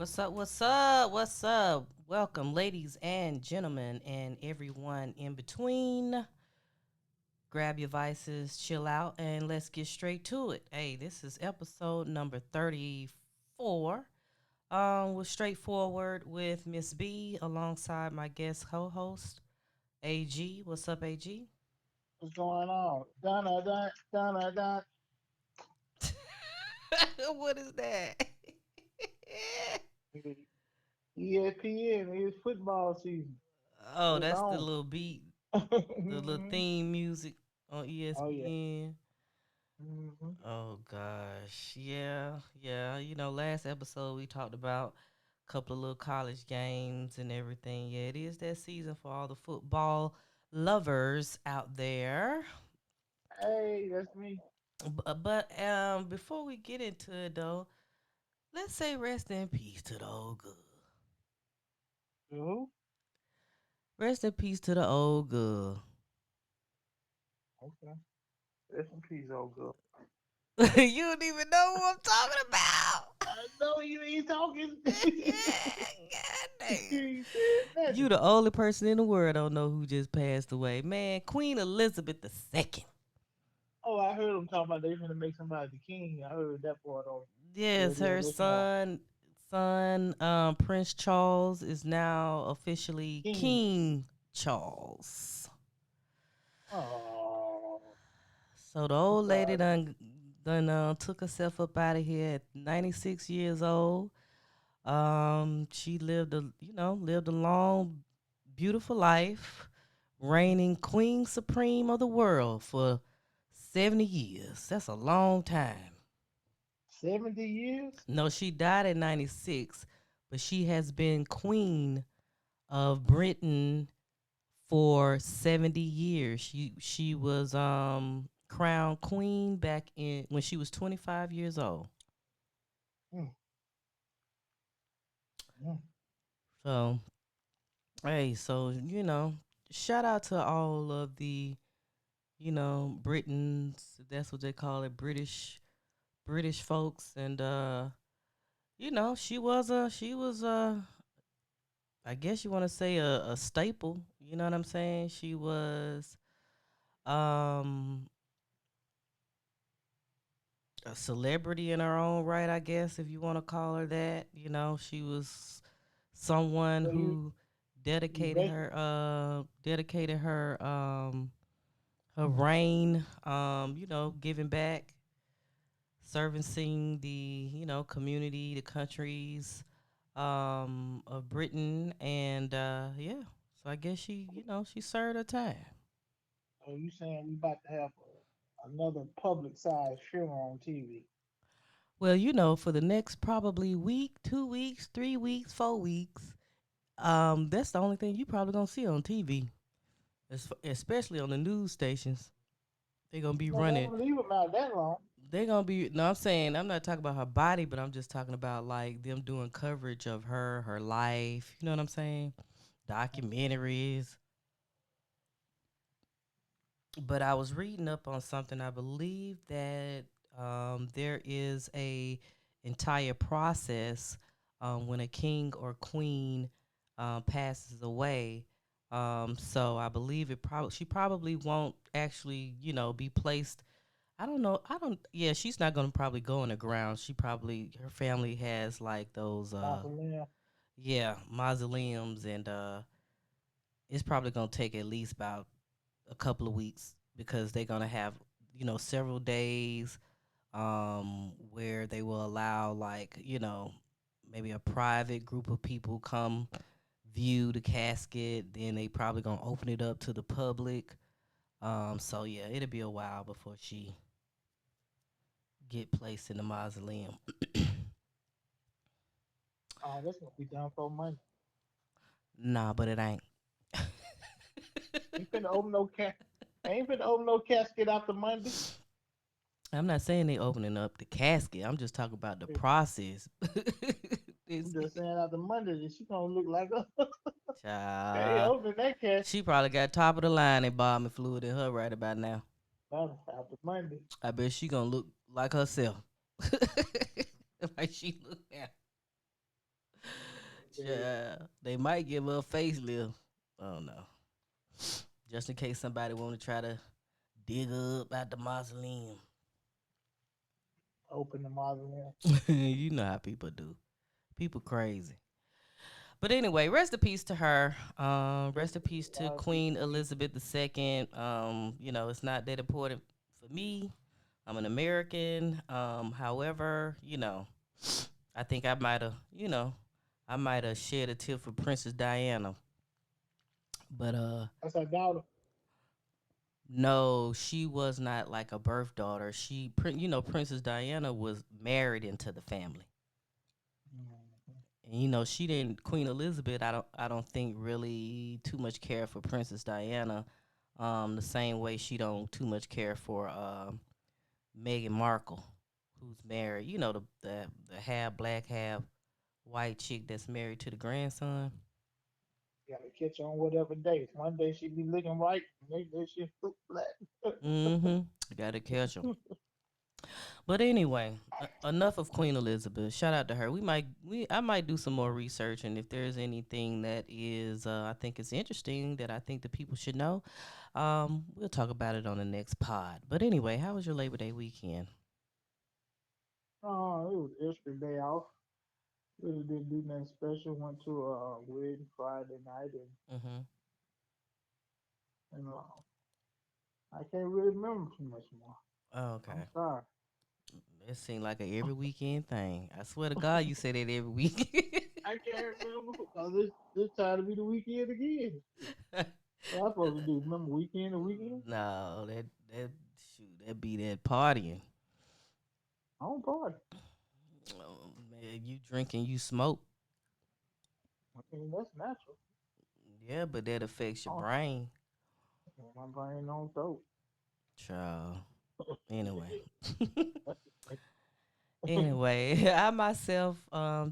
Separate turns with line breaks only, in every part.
What's up? What's up? What's up? Welcome, ladies and gentlemen, and everyone in between. Grab your vices, chill out, and let's get straight to it. Hey, this is episode number 34. We're straightforward with Ms.B alongside my guest co-host, AG. What's up, AG?
What's going on? Donna, dun, donna, dun.
What is that?
ESPN, it's football season.
Oh,
It's
that's the
on.
little beat, the little
hmm
theme music on
Oh, yeah.
ESPN.
hmm
Oh gosh, yeah, yeah. Last episode we talked about a couple of little college games and everything. Yeah, it is that season for all the football lovers out there.
Hey, that's me.
But before we get into it though, let's say rest in peace to the old good.
Who?
Rest in peace to the old good.
Okay. Rest in peace, old girl.
You don't even know who I'm talking about.
I know you ain't talking.
God damn.
You ain't said
You
nothing.
the only person in the world don't know who just passed away. Man, Queen Elizabeth II.
Oh, I heard them talking about they finna make somebody the king. I heard that part on
Yes,
radio
her
this morning.
son, Prince Charles is now officially
King.
King Charles.
Oh,
So the
I'm
old lady
sorry.
done took herself up out of here at 96 years old. She lived a long, beautiful life, reigning Queen Supreme of the world for 70 years. That's a long time.
70 years?
No, she died at 96, but she has been Queen of Britain for 70 years. She was crowned queen back in when she was 25 years old.
Mm, mm.
So, hey, shout out to all of the, Britons, that's what they call it, British folks and she was I guess you want to say a staple, you know what I'm saying? She was um a celebrity in her own right, I guess, if you want to call her that. She was someone
So
who
you
dedicated
reckon?
her dedicated her reign, giving back, servicing the, community, the countries of Britain and yeah. So I guess she served her time.
So you saying we about to have another public size funeral on TV?
Well, for the next probably week, 2 weeks, 3 weeks, 4 weeks, that's the only thing you probably gonna see on TV, especially on the news stations. They're gonna be
No, they
running.
don't leave them out that long.
They're gonna be. No, I'm saying I'm not talking about her body, but I'm just talking about like them doing coverage of her life. You know what I'm saying? Documentaries. But I was reading up on something. I believe that there is a entire process when a king or queen passes away. So I believe she probably won't actually be placed. I don't know. I don't. Yeah, she's not gonna probably go in the ground. Her family has like those
Mausoleum.
yeah, mausoleums, and it's probably gonna take at least about a couple of weeks because they're gonna have several days where they will allow like maybe a private group of people come view the casket. Then they probably gonna open it up to the public. So yeah, it'll be a while before she get placed in the mausoleum.
Oh, that's gonna be done for money.
Nah, but it ain't.
Ain't finna open no Ain't finna open no casket after Monday.
I'm not saying they opening up the casket. I'm just talking about the
Yeah,
process.
I'm
It's,
just saying after Monday that she gonna look like a they
child.
opening that casket
She probably got top of the line embalming fluid in her right about now.
after Monday.
I bet she gonna look like herself. Like she look now.
Yeah,
Yeah, they might give her a facelift. Oh no. Just in case somebody want to try to dig her up out the mausoleum.
open the mausoleum.
You know how people do. People crazy. But anyway, rest in peace to her. Rest in peace to Queen
Queen.
Elizabeth II. It's not that important for me. I'm an American. However, I think I might have shed a tear for Princess Diana. But
That's her daughter.
no, she was not like a birth daughter. Princess Diana was married into the family.
Mhm.
And she didn't Queen Elizabeth, I don't think really too much care for Princess Diana. The same way she don't too much care for Meghan Markle, who's married, the half black, half white chick that's married to the grandson.
Gotta catch on whatever day. One day she be looking right, next day she look black.
Mm-hmm. Gotta catch them. But anyway, enough of Queen Elizabeth. Shout out to her. I might do some more research, and if there's anything that is, I think is interesting that I think the people should know, we'll talk about it on the next pod. But anyway, how was your Labor Day weekend?
Oh, it was extra day off. Really didn't do nothing special. Went to a wedding Friday night,
Mm-hmm.
and I can't really remember too much more. I'm
Okay.
sorry.
It seemed like a every weekend thing. I swear to God, you say that every weekend.
I can't remember because this time to be the weekend again. What I supposed to do? Remember weekend to weekend?
No, that shoot, that be that partying.
I don't party.
Oh, man, you drink and you smoke.
I mean, that's natural.
Yeah, but that affects your
Oh,
brain.
my brain on throat.
Child. Anyway. Anyway, I myself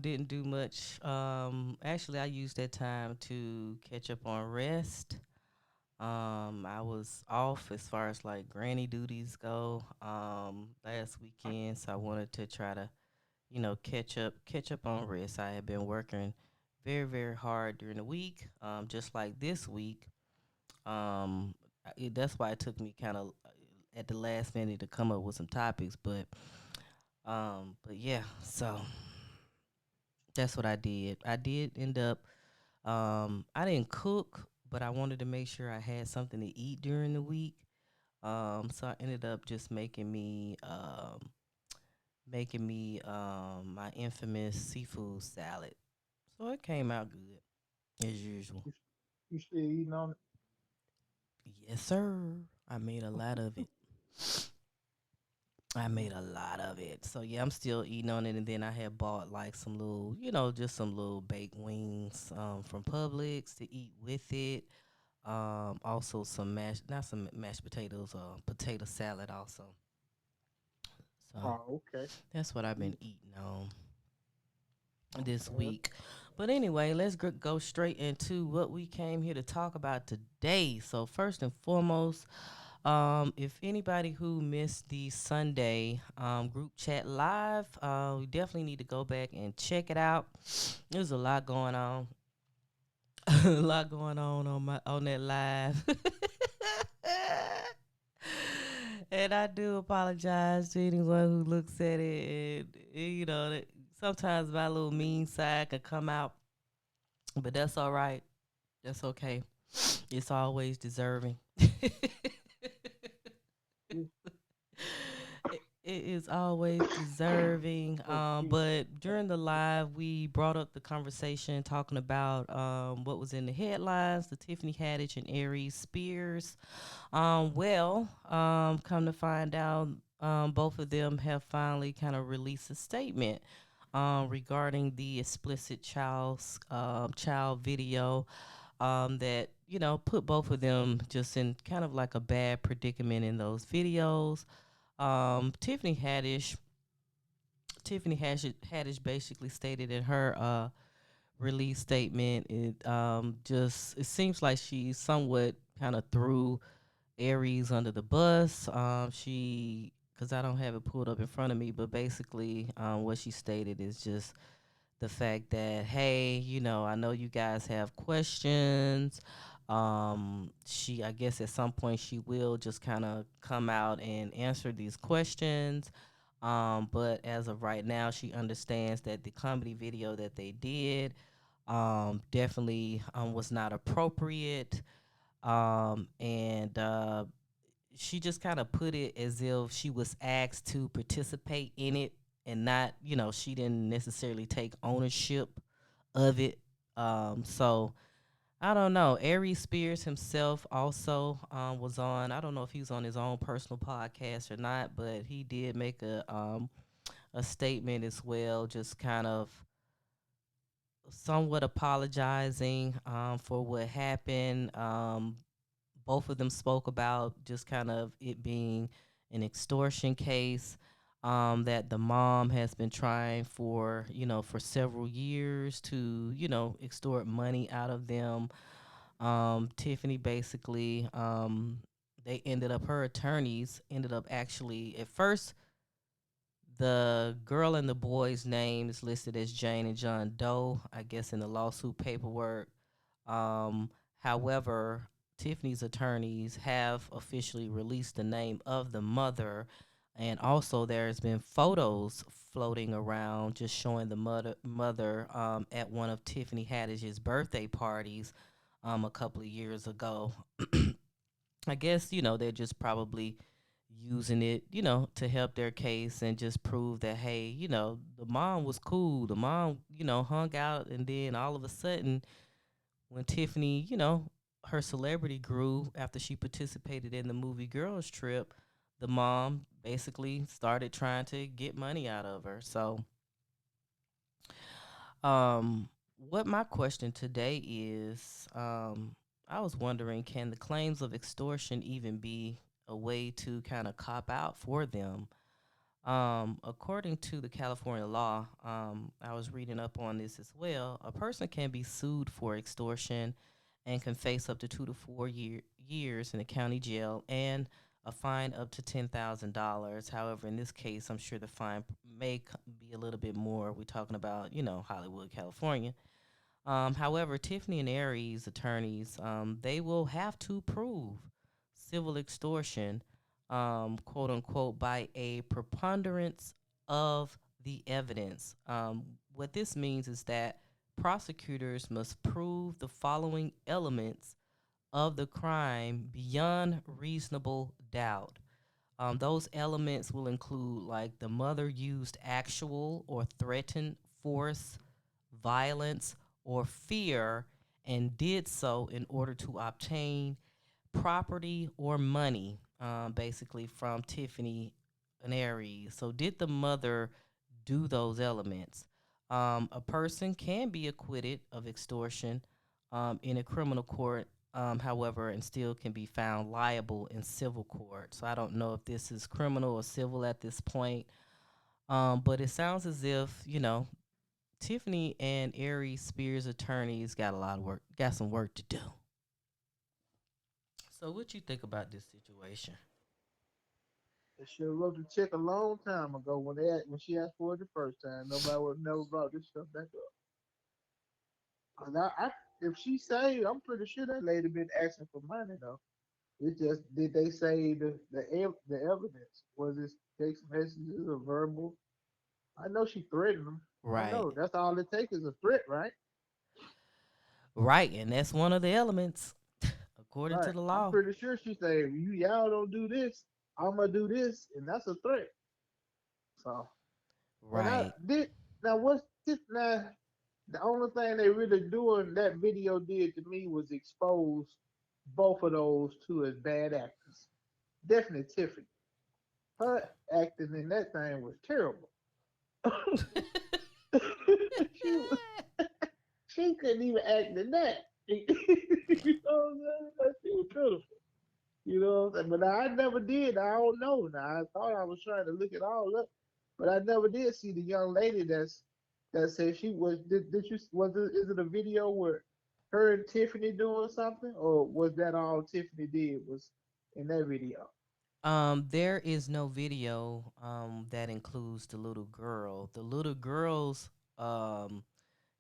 didn't do much. Actually, I used that time to catch up on rest. I was off as far as like granny duties go last weekend, so I wanted to try to catch up on rest. I had been working very very hard during the week, just like this week. That's why it took me kind of at the last minute to come up with some topics, but yeah, so that's what I did. I did end up I didn't cook, but I wanted to make sure I had something to eat during the week. So I ended up just making me my infamous seafood salad. So it came out good as usual.
You, you still eating on it?
Yes, sir. I made a lot of it. I made a lot of it. So yeah, I'm still eating on it, and then I had bought like some little, just some little baked wings from Publix to eat with it. Also some not some mashed potatoes, potato salad also. So
Oh, okay.
that's what I've been eating on this
Okay.
week. But anyway, let's go straight into what we came here to talk about today. So first and foremost, if anybody who missed the Sunday group chat live, we definitely need to go back and check it out. There's a lot going on, a lot going on that live. And I do apologize to anyone who looks at it. And, that sometimes my little mean side could come out, but that's all right. That's okay. It's always deserving.
Mm.
It is always deserving.
Oh, excuse me.
But during the live, we brought up the conversation talking about what was in the headlines, the Tiffany Haddish and Aries Spears. Come to find out, both of them have finally kind of released a statement regarding the explicit child video that put both of them just in kind of like a bad predicament in those videos. Um, Tiffany Haddish, Tiffany Haddish basically stated in her release statement, it seems like she somewhat kind of threw Aries under the bus. She, because I don't have it pulled up in front of me, but basically, what she stated is just the fact that, hey, I know you guys have questions. I guess at some point she will just kind of come out and answer these questions. But as of right now, she understands that the comedy video that they did definitely was not appropriate. And she just kind of put it as if she was asked to participate in it, and not, she didn't necessarily take ownership of it. So I don't know. Aries Spears himself also was on. I don't know if he was on his own personal podcast or not, but he did make a statement as well, just kind of somewhat apologizing for what happened. Both of them spoke about just kind of it being an extortion case, that the mom has been trying for, for several years to, extort money out of them. Tiffany basically, her attorneys ended up actually, at first, the girl and the boy's name is listed as Jane and John Doe, I guess, in the lawsuit paperwork. Um, However, Tiffany's attorneys have officially released the name of the mother, and also there's been photos floating around just showing the mother at one of Tiffany Haddish's birthday parties a couple of years ago. I guess, they're just probably using it, to help their case and just prove that, hey, the mom was cool. The mom, hung out, and then all of a sudden, when Tiffany, her celebrity grew after she participated in the movie Girls Trip, the mom basically started trying to get money out of her. So, what my question today is, I was wondering, can the claims of extortion even be a way to kind of cop out for them? According to the California law, I was reading up on this as well. A person can be sued for extortion and can face up to 2 to 4 years in the county jail and a fine up to $10,000. However, in this case, I'm sure the fine be a little bit more. We're talking about, Hollywood, California. However, Tiffany and Aries attorneys, they will have to prove civil extortion, quote unquote, by a preponderance of the evidence. What this means is that prosecutors must prove the following elements of the crime beyond reasonable doubt. Those elements will include, like, the mother used actual or threatened force, violence, or fear, and did so in order to obtain property or money, basically, from Tiffany and Aries. So, did the mother do those elements? A person can be acquitted of extortion in a criminal court, however, and still can be found liable in civil court. So, I don't know if this is criminal or civil at this point, but it sounds as if, Tiffany and Aries Spears attorneys got a lot of work, got some work to do. So, what you think about this situation?
They should have wrote the check a long time ago when she asked for it the first time. Nobody would have never brought this stuff back up. 'Cause if she saved, I'm pretty sure that lady been asking for money though. It just did they say the evidence was it text messages or verbal? I know she threatened them. I
Right.
know that's all it takes is a threat, right?
Right, and that's one of the elements, according to
Right.
the
I'm
law.
pretty sure she said, "You y'all don't do this, I'm gonna do this," and that's a threat. So, and I
Right.
did now. What's this now? The only thing they really doing that video did to me was expose both of those two as bad actors. Definitely Tiffany. Her acting in that thing was terrible. she was she couldn't even act in that. you know what I'm saying? She was pitiful. You know what I'm saying? But I never did. I don't know. Now I thought I was trying to look it all up, but I never did see the young lady that said she was. Did you was it? Is it a video where her and Tiffany doing something, or was that all Tiffany did was in that video?
There is no video that includes the little girl. The little girl's um,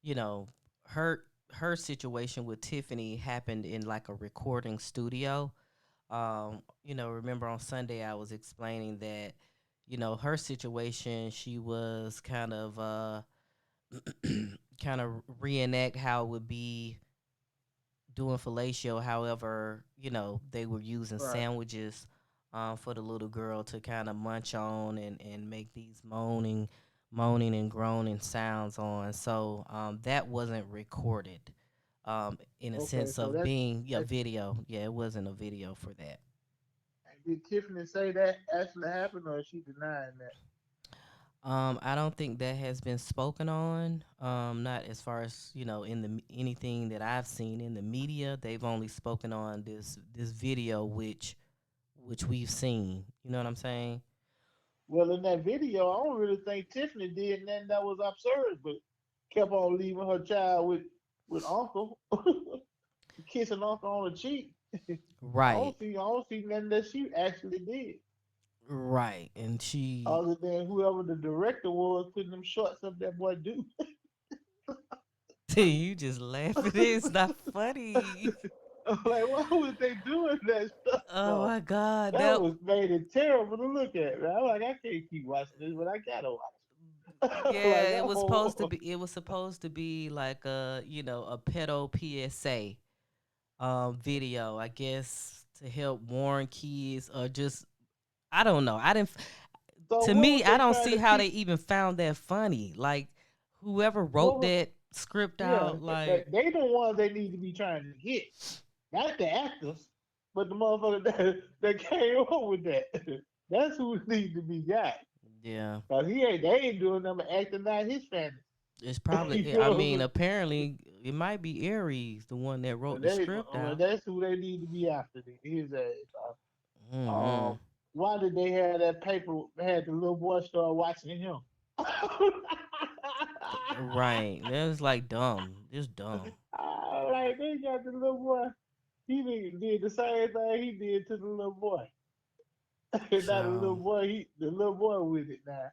you know, her her situation with Tiffany happened in like a recording studio. Remember on Sunday I was explaining that, her situation, she was kind of kind of reenact how it would be doing fellatio. However, they were using
Right.
sandwiches for the little girl to kind of munch on and make these moaning and groaning sounds on. So that wasn't recorded in a
Okay,
sense
so
of being a
that
video. Yeah, it wasn't a video for that.
did Tiffany say that actually happened, or is she denying that?
I don't think that has been spoken on. Not as far as in anything that I've seen in the media. They've only spoken on this video, which we've seen. You know what I'm saying?
Well, in that video, I don't really think Tiffany did nothing that was absurd, but kept on leaving her child with Uncle, kissing Uncle on the cheek.
Right,
I don't see nothing that she actually did,
right. And she,
other than whoever the director was putting them shorts up that boy do.
you just laughing. It's not funny.
I'm like, why was they doing that stuff
Oh
for?
my God,
That
that
was made it terrible to look at, man. I'm like, I can't keep watching this, but I gotta watch. Like,
yeah, it was supposed to
oh,
be. It was supposed to be like a pedo PSA video, I guess, to help warn kids or just I don't know. I didn't.
so
To
what
me,
was
I
they
don't
trying
see
to
how they
teach?
even found that funny. Like whoever
What
wrote
was,
that script
yeah,
out, like
they the ones they need to be trying to get, not the actors, but the motherfucker that came up with that. That's who need to be got.
yeah,
Cause they ain't doing nothing but acting out his fantasy.
it's
You
probably. I
know what I'm
mean,
saying?
apparently, it might be Aries, the one that wrote the script
Well,
out.
that's who they need to be after. His ass.
Hmm.
Why did they have that paper? Had the little boy start watching him?
Right. That was like dumb. Just dumb.
Like they got the little boy. Did the same thing he did to the little boy. Now
So,
the little boy with it now.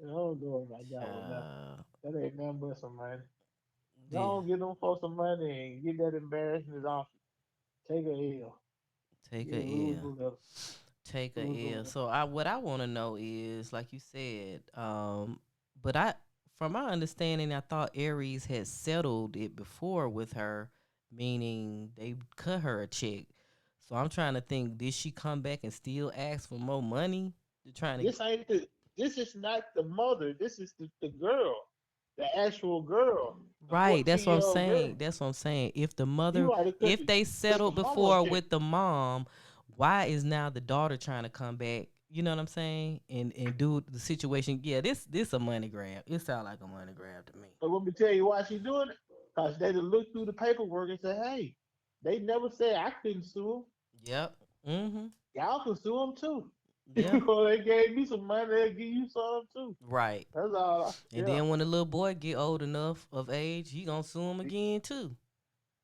I don't know about that one now.
uh,
That ain't nothing but some money.
yeah,
Don't get them for some money and get that embarrassment off. Take a L.
take
Yeah,
a
lose a
L.
little.
Take
Lose a
a L.
little.
So what I want to know is, like you said, but from my understanding, I thought Aries had settled it before with her, meaning they cut her a check. So I'm trying to think, did she come back and still ask for more money? To trying to
This ain't the. This is not the mother. This is the girl, the actual girl, the
Right, that's what I'm
14-year-old girl.
saying. That's what I'm saying. If the
You
mother,
ought to cut
if they
cut the
settled
mama a
before
check.
with the mom, why is now the daughter trying to come back? You know what I'm saying? And do the situation. Yeah, this a money grab. It sounds like a money grab to me.
But let me tell you why she doing it. Cause they done look through the paperwork and say, hey, they never said I couldn't sue them.
Yep. Mhm.
Y'all can sue them too.
Yeah.
They gave me some money, they'll give you some too.
Right.
That's all.
And
Yeah.
then when the little boy get old enough of age, he gonna sue him again too.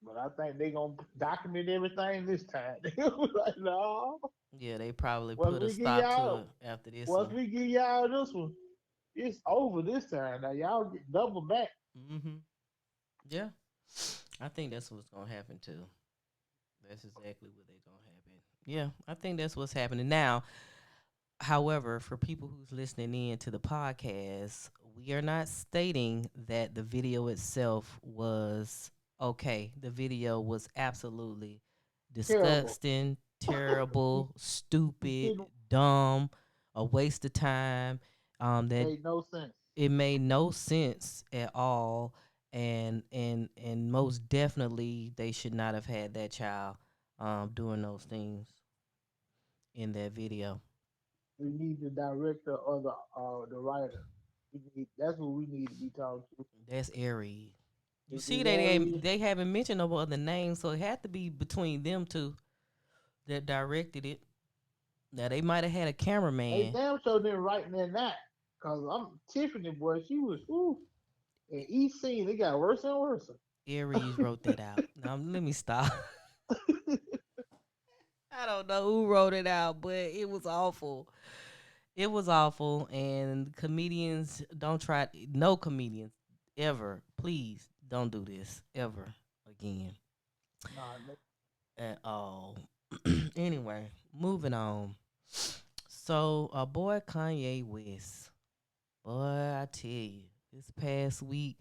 But I think they gonna document everything this time. They was like, no.
Yeah, they probably
Once
put a
we give
stop to
y'all,
it after this
once
one.
we give y'all this one, it's over this time. Now y'all get double back.
Mhm. Yeah. I think that's what's gonna happen too. That's exactly what they gonna happen. Yeah, I think that's what's happening now. However, for people who's listening in to the podcast, we are not stating that the video itself was okay. The video was absolutely
Terrible.
disgusting, terrible, stupid,
Didn't
dumb, a waste of time. That
made no sense.
it made no sense at all, and most definitely they should not have had that child doing those things in that video.
We need the director or the writer. That's what we need to be talking to.
That's Aries. You
Is
see,
it
they
Aries?
they haven't mentioned no other names, so it had to be between them two that directed it. Now they might have had a
They
cameraman.
damn sure didn't write me that. Cause I'm Tiffany boy, she was ooh. And each scene it got worse and worse.
Aries wrote that out. Now let me stop. I don't know who wrote it out, but it was awful. It was awful, and comedians don't try. No comedians ever, please don't do this ever again
Nah,
at all. Anyway, moving on. So, boy Kanye West, boy, I tell you, this past week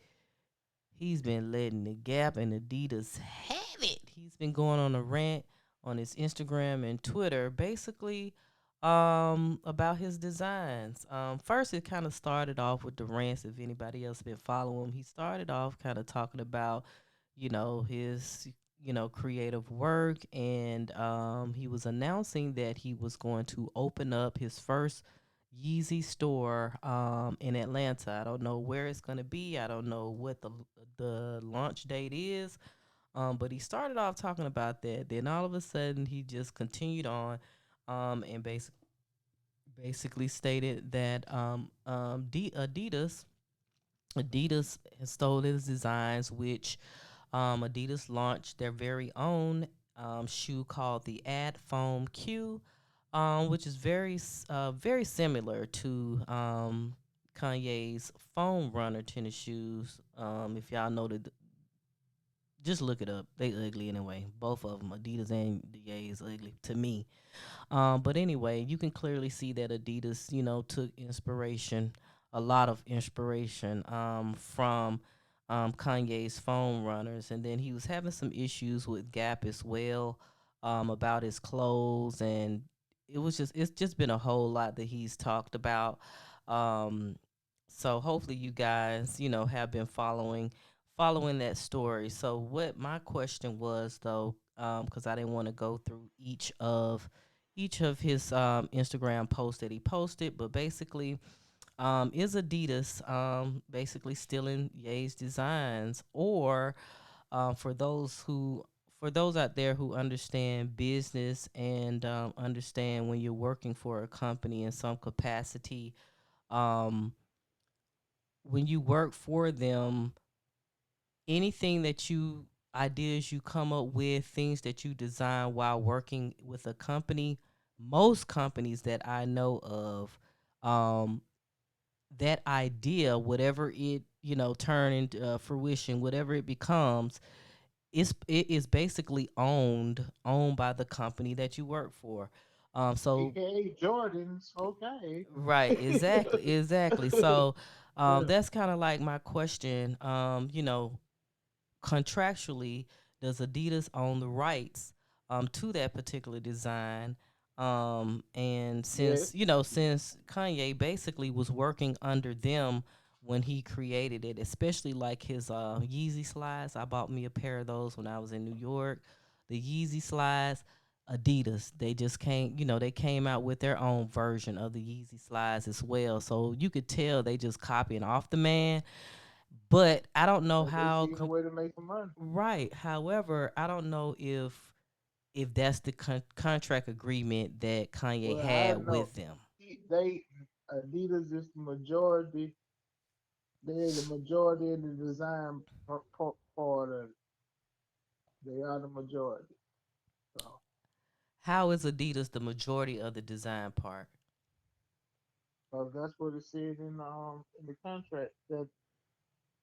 he's been letting the Gap and Adidas have it. He's been going on a rant on his Instagram and Twitter, basically about his designs. First, it kind of started off with the rants. If anybody else been following him, he started off kind of talking about, his creative work, and he was announcing that he was going to open up his first Yeezy store in Atlanta. I don't know where it's gonna be. I don't know what the launch date is. But he started off talking about that. Then all of a sudden he just continued on, and basically stated that Adidas has stole his designs, which Adidas launched their very own shoe called the Ad Foam Q, which is very similar to Kanye's Foam Runner tennis shoes. If y'all know just look it up. They ugly anyway. Both of them, Adidas and the Ye, is ugly to me. But anyway, you can clearly see that Adidas, took inspiration, a lot of inspiration, from Kanye's Phone Runners, and then he was having some issues with Gap as well, about his clothes, and it's just been a whole lot that he's talked about. Um, so hopefully you guys, have been following that story. So what my question was though, because I didn't want to go through each of his Instagram posts that he posted, but basically, is Adidas basically stealing Ye's designs, or for those out there who understand business and understand when you're working for a company in some capacity, um, when you work for them, anything that you ideas you come up with, things that you design while working with a company, most companies that I know of, um, that idea, whatever it turn into fruition, whatever it becomes, it is basically owned by the company that you work for. So
AKA Jordans. Okay.
right, exactly. So
Yeah.
that's kind of like my question. Contractually, does Adidas own the rights to that particular design? And
Yes.
since Kanye basically was working under them when he created it, especially like his Yeezy slides. I bought me a pair of those when I was in New York. The Yeezy slides, Adidas, they just they came out with their own version of the Yeezy slides as well. So you could tell they just copying off the man, but I don't know
They
how.
seen a way to make some money.
Right. However, I don't know if that's the contract agreement that Kanye
Well, I
had
know
with them.
they Adidas is the majority. They're the majority in the design part of it. They are the majority. So,
How is Adidas the majority of the design part?
so that's what it said in the contract. That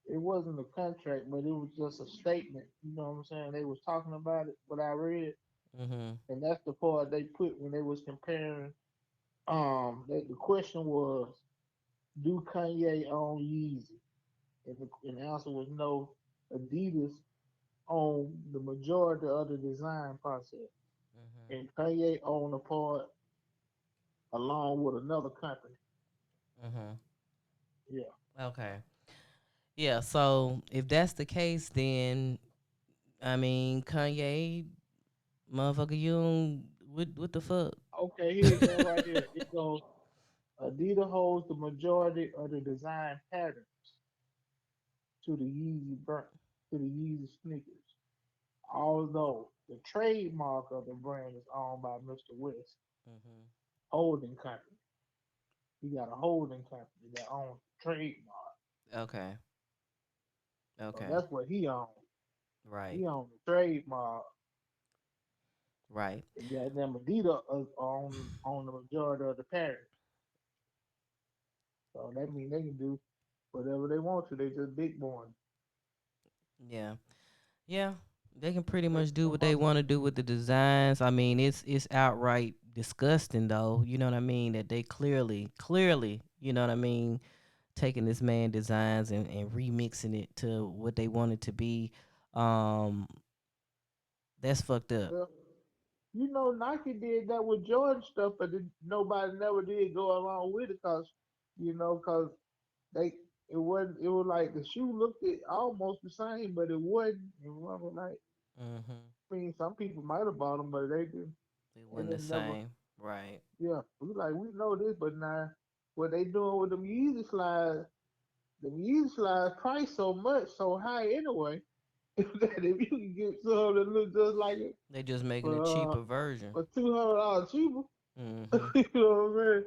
it wasn't a contract, but it was just a statement. You know what I'm saying? They was talking about it, what I read,
Mhm.
and that's the part they put when they was comparing. The question was, do Kanye own Yeezy? And the answer was no. Adidas own the majority of the design process,
Mhm.
and Kanye owned a part along with another company.
Mhm.
Yeah.
Okay. Yeah. So if that's the case, then I mean Kanye, motherfucker, you don't, what the fuck?
Okay, here it go right here. It goes. Adidas holds the majority of the design pattern to the Yeezy sneakers. Although the trademark of the brand is owned by Mr. West
Mhm.
Holding Company. He got a holding company that owns the trademark.
Okay.
So
Okay.
that's what he owns.
Right.
He owns the trademark.
Right.
And goddamn Adidas on the majority of the pattern. So that means they can do whatever they want to. They just big born.
Yeah. Yeah. They can pretty
That's
much do
some
what they
other.
want to do with the designs. I mean, it's outright disgusting though. You know what I mean? That they clearly, you know what I mean, taking this man designs and remixing it to what they want it to be. Um, that's fucked up.
Well, Nike did that with Jordan stuff, but nobody never did go along with it because they it wasn't. It was like the shoe looked almost the same, but it wasn't. It was like
Mhm.
I mean, some people might have bought them, but they didn't.
It
They
wasn't the
didn't never.
same. Right.
Yeah, we know this, but now what they doing with them Yeezy slides? The Yeezy slides price so much, so high anyway. That if you can get some that look just like it
They just making a
for
cheaper version.
$200 cheaper,
Mhm.
you know what I'm saying?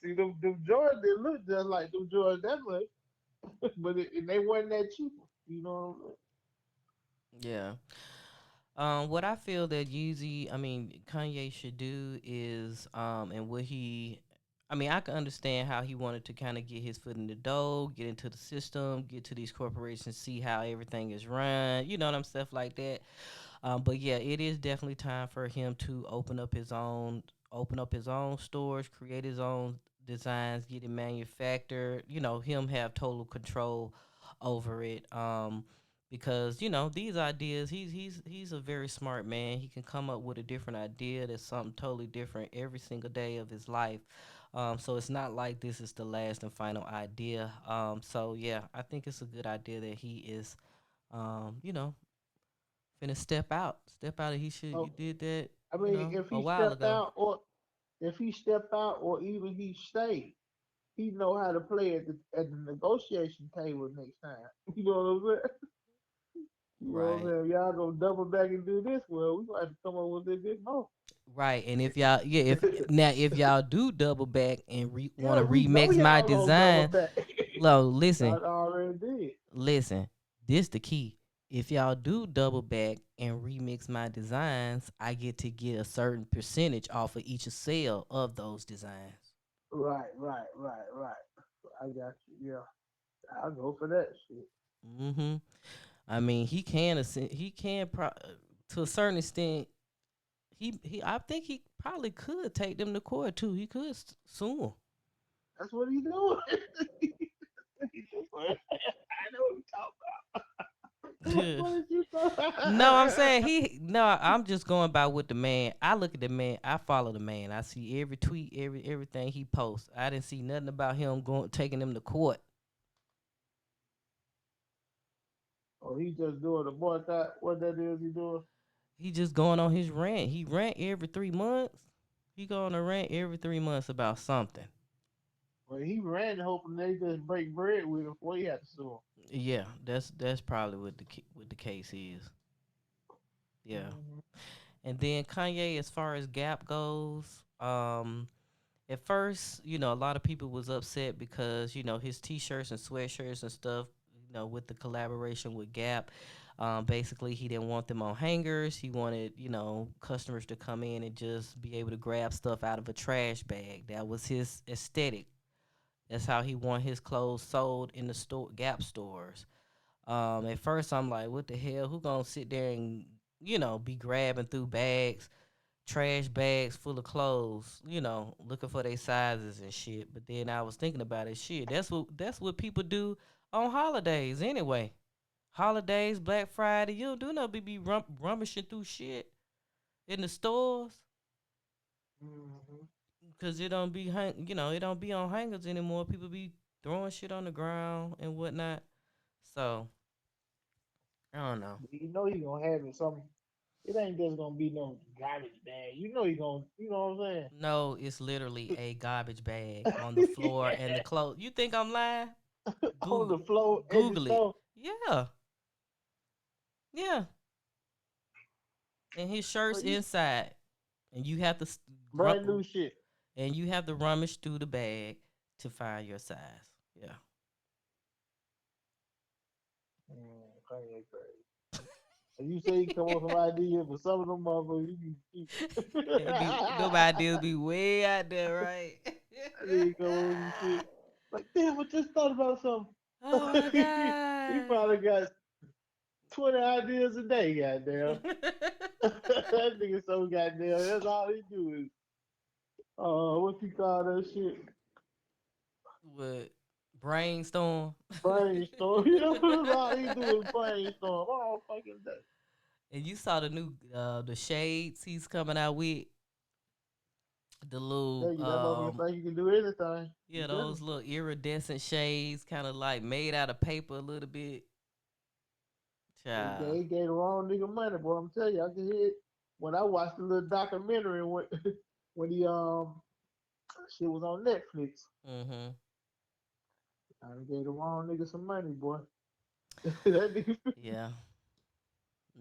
See them Jordans, they look just like them Jordans that much, but and they wasn't that cheaper. You know what
Yeah. What I feel that Yeezy, I mean Kanye should do is, and what he, I mean, I can understand how he wanted to kind of get his foot in the door, get into the system, get to these corporations, see how everything is run, you know what I'm stuff like that. But yeah, it is definitely time for him to open up his own stores, create his own designs, get it manufactured. You know, him have total control over it. Because these ideas, he's a very smart man. He can come up with a different idea that's something totally different every single day of his life. So it's not like this is the last and final idea. So yeah, I think it's a good idea that he is, you know, finna step out. Step out. And he should.
I'm
You
saying?
did that.
I mean, if
A
he
while
step
ago.
out or even he stay, he know how to play at the negotiation table next time. You know what I'm saying? You know what I'm
Right.
saying? Y'all gonna double back and do this? Well, we gonna have to come up with a little bit more.
Right. And if y'all, yeah, if y'all do double back and want
Yeah,
to
we know
remix my
y'all gonna double
design,
back.
listen,
Y'all already did.
listen. This the key. If y'all do double back and remix my designs, I get to get a certain percentage off of each sale of those designs.
Right. I got you. Yeah, I'll go for that shit.
Hmm. I mean, he can to a certain extent. I think he probably could take them to court too. He could sue
That's what he doing. I know what you talking about.
them.
What did you
No, I'm
say?
saying no, I'm just going by what the man. I look at the man. I follow the man. I see every tweet, everything he posts. I didn't see nothing about him going taking them to court.
Oh, he just doing a boycott. What that is he doing?
He just going on his rant. He rant every 3 months. He go on a rant every 3 months about something.
Well, he ran hoping they just break bread with him before he had to sue
Yeah, that's probably what the case is. Yeah,
him.
and then Kanye, as far as Gap goes, at first, a lot of people was upset because his t-shirts and sweatshirts and stuff, with the collaboration with Gap. Basically, he didn't want them on hangers. He wanted customers to come in and just be able to grab stuff out of a trash bag. That was his aesthetic. That's how he want his clothes sold in the store Gap stores. At first, I'm like, what the hell? Who gonna sit there and be grabbing through bags, trash bags full of clothes, looking for their sizes and shit. But then I was thinking about it, shit. That's what people do on holidays anyway. Holidays, Black Friday, you don't do nothing be rummaging through shit in the stores
Hmm.
because it don't be on hangers anymore. People be throwing shit on the ground and whatnot. So I don't know.
You know he gonna have it something. It ain't just gonna be no garbage bag. You know he gonna. You know what I'm
No, it's literally a garbage bag on the floor
saying?
and the clothes. You think I'm lying?
On
Google,
the floor at the
Google it.
store,
Yeah, yeah. And his shirts
but you
inside, and you have to
brand new shit.
rummage through the bag to find your size. Yeah,
Kanye crazy. And you say he come on some ideas, but some of them motherfuckers you can keep.
it be them ideas be way out there, right?
I think he come on some shit. Like, damn, I just thought about
Oh my
something. He
god.
probably got 20 ideas a day, goddamn. That nigga so goddamn. That's all he do is, what you call that shit?
What brainstorm?
Brainstorm. You know, that's all he do is brainstorm all fucking day.
And you saw the new the shades he's coming out with, the
Tell
little
you that motherfucker think you can do anything. You
yeah,
better.
those little iridescent shades, kind of like made out of paper a little bit. Child,
He gave the wrong nigga money, boy. I'm telling you, I can hear it when I watched the little documentary when when he shit was on Netflix.
mm-hmm.
I done gave the wrong nigga some money, boy. that nigga,
Yeah,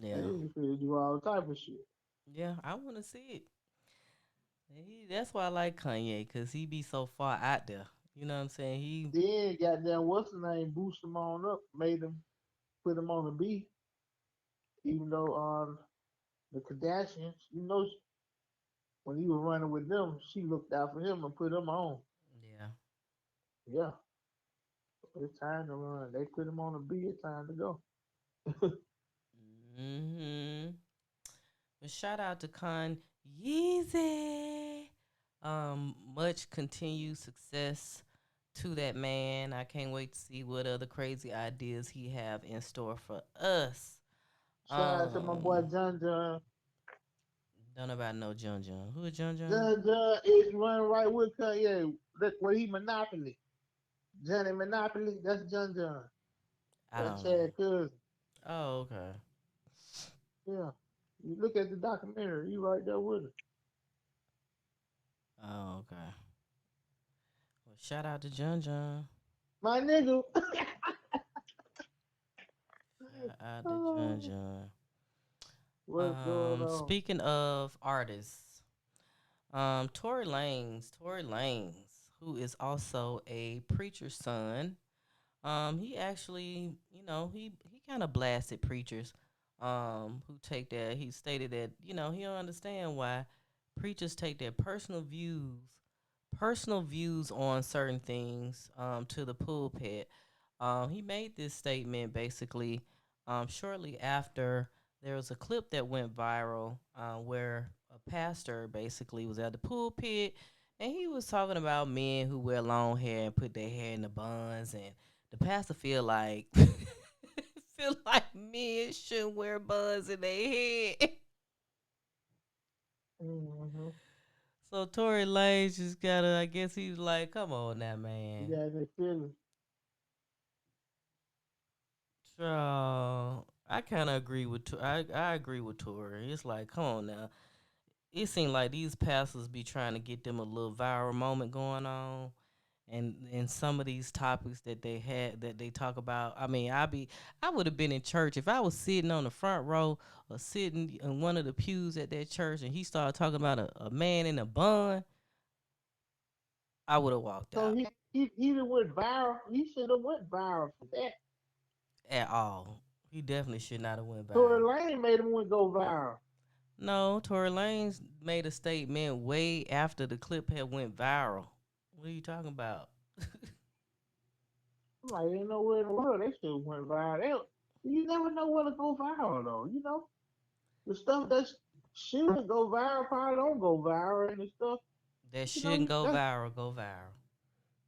that
yeah,
nigga finna do all type of shit.
yeah. I want to see it. That's why I like Kanye, cause he be so far out there. You know what I'm saying? He,
Then goddamn what's the name boost him on up, made him put him on the beat, even though the Kardashians, when he was running with them, she looked out for him and put him on.
yeah.
Yeah, it's time to run. They put him on the beat. It's time to go.
Mm-hmm. But shout out to Con Yeezy. Much continued success to that man. I can't wait to see what other crazy ideas he have in store for us.
Shout out to my boy
Um,
John John.
don't know about no John John. Who is John John?
John John is running right with Kanye. That's where he Monopoly. Johnny Monopoly, that's John John.
I
That
don't know.
Chad cousin.
Oh, okay.
Yeah. You look at the documentary, you right there with it.
Oh, okay. Well, shout out to John John.
My nigga.
Shout out to John
Oh,
John.
what's going on?
Speaking of artists, Tory Lanez, who is also a preacher's son. He actually, he kind of blasted preachers, who take that. He stated that, he don't understand why preachers take their personal views on certain things, to the pulpit. He made this statement basically, shortly after there was a clip that went viral, where a pastor basically was at the pulpit and he was talking about men who wear long hair and put their hair in the buns, and the pastor feel like feel like men shouldn't wear buns in their head.
Mm-hmm.
So Tory Lanez just gotta, I guess he's like, come on now,
You
man.
got that feeling.
So I kind of agree with I agree with Tory. It's like, come on now. It seems like these pastors be trying to get them a little viral moment going on, and some of these topics that they had that they talk about. I mean, I would have been in church if I was sitting on the front row or sitting in one of the pews at that church, and he started talking about a man in a bun. I would have walked
So
out
he done went viral. He should have went viral for that.
at all. He definitely should not have went
Tory
viral.
Lane made him go viral.
No, Tory Lanez made a statement way after the clip had went viral. What are you talking about?
I'm like, ain't nowhere in the world they should have went viral. You never know where to go viral though. The stuff that should go viral probably don't go viral, and the stuff
That shouldn't go
that's
viral, go viral.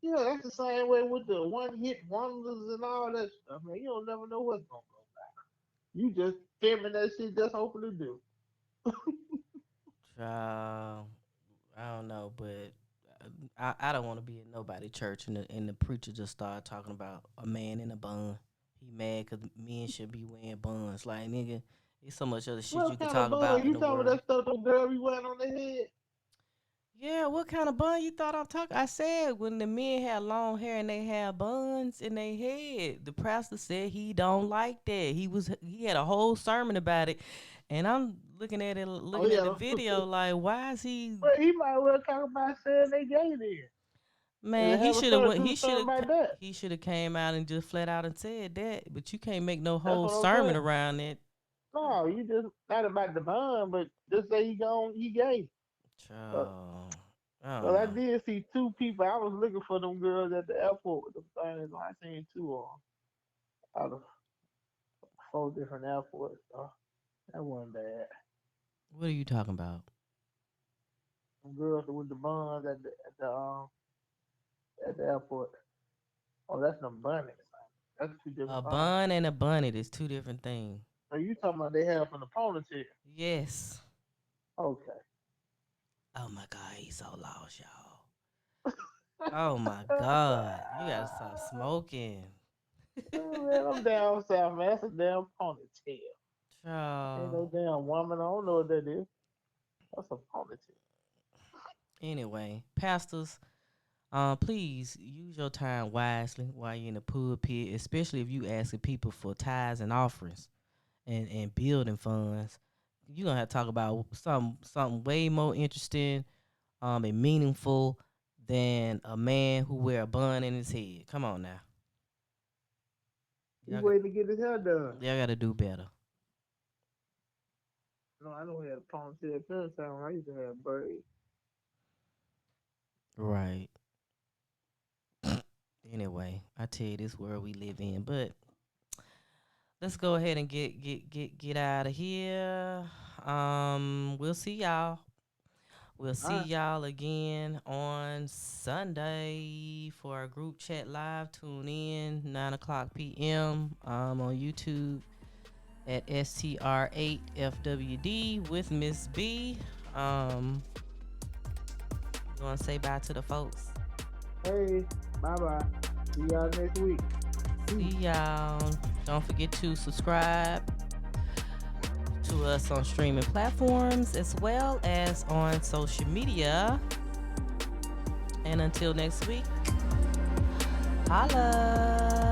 yeah, that's the same way with the one hit wonders and all that stuff. Man, you don't never know what's gonna go viral. You just filming that shit, just hoping to do.
Uh, I don't know, but I don't want to be in nobody church and the preacher just started talking about a man in a bun. He mad because men should be wearing buns. Like, nigga, there's so much other shit you
What
could
kind of
talk
bun?
about in
You
the
talking about
world.
that stuff those girls be wearing on their head?
Yeah, what kind of bun you thought I'm talking? I said when the men had long hair and they had buns in their head. The pastor said he don't like that. He had a whole sermon about it, and I'm looking at it,
Oh
looking at the
yeah.
video like, why is he?
Well, he might well talk about saying they gay then.
Man,
And
he
have a
should have
son
went.
do something like that.
He should have came out and just flat out and said that. But you can't make no
That's
whole
what I'm
sermon
saying.
around it.
No, you just not about the bun, but just say he gay. Uh,
Child, I
Well,
don't
I
know.
did see two people. I was looking for them girls at the airport with them things. I seen two of them out of four different airports. So that wasn't bad.
What are you talking about?
Them girls with the buns at the airport. Oh, that's them bunnies. That's two
A
different things.
bun and a bunnet is two different things.
So you talking about they have from the ponytail?
Yes.
Okay.
Oh my God, he's so lost, y'all. Oh my God, you gotta stop smoking.
Man, I'm down south, man. That's a damn ponytail. Ain't no
Child.
damn woman. I don't know what that is. That's a ponytail.
Anyway, pastors, please use your time wisely while you're in the pulpit, especially if you asking people for tithes and offerings and building funds. You're gonna have to talk about something way more interesting and meaningful than a man who wear a bun in his head. Come on now.
He
Y'all got,
waiting to get his hair done.
y'all got to do better.
No, I know he had a ponytail first time. I used to have braids.
Right. Anyway, I tell you this world we live in, but let's go ahead and get out of here. We'll see y'all. We'll
All
see
right.
y'all again on Sunday for our group chat live. Tune in 9 o'clock p.m. On YouTube at STR8FWD with Ms.B. You want to say bye to the folks?
Hey, bye bye. See y'all next week.
See
Peace.
y'all. Don't forget to subscribe to us on streaming platforms as well as on social media. And until next week, holla.